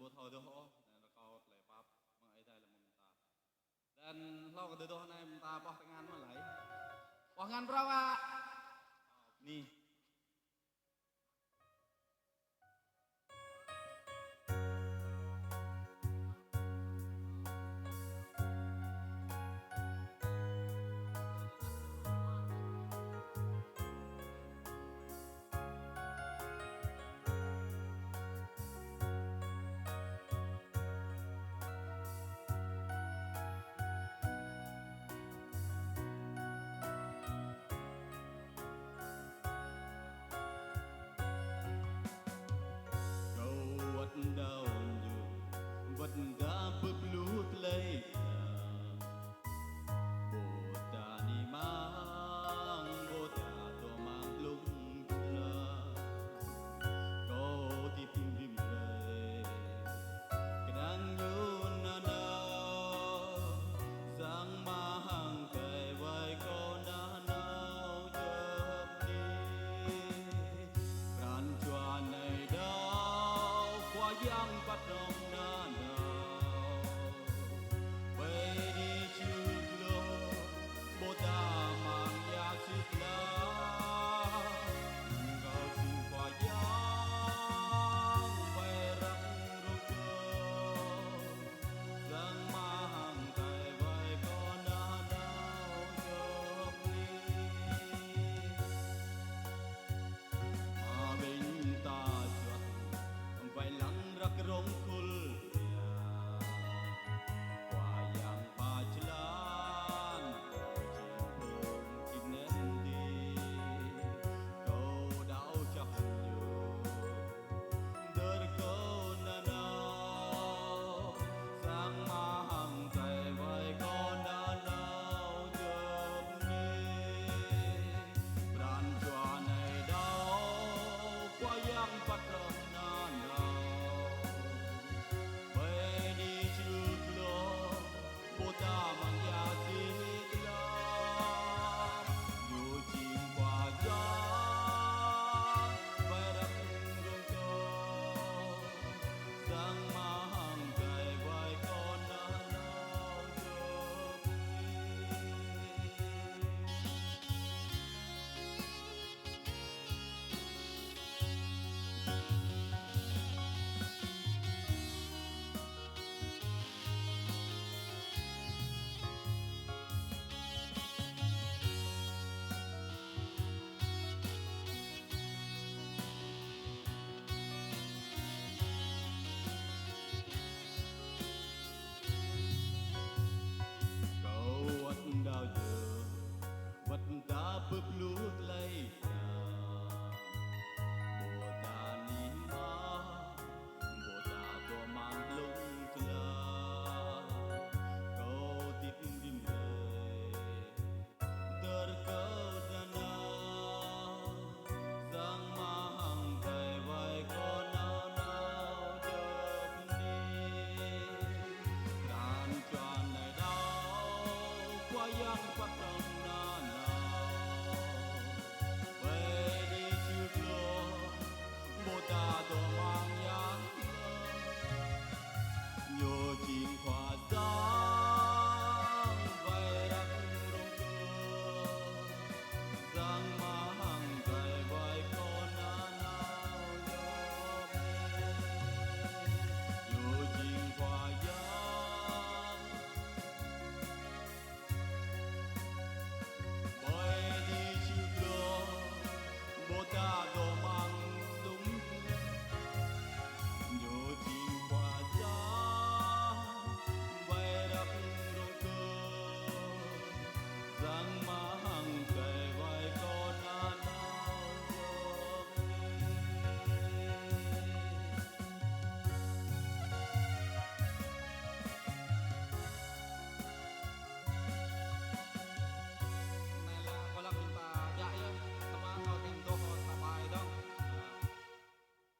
bố thầu tôi họ nó có lấy pháp mà ấy đây là một ta dan lo cái tôi này ta bỏ cái ngàn mà lấy bỏ ngàn berapa nih đau nhiều vật đã bực lút lấy bộ ta ni mang bộ ta to mang lung la có thì tìm tìm về cái đang nhớ na na sang mang cái vai con na nào chớp đi ran chuan này đâu qua giang bắt đông na na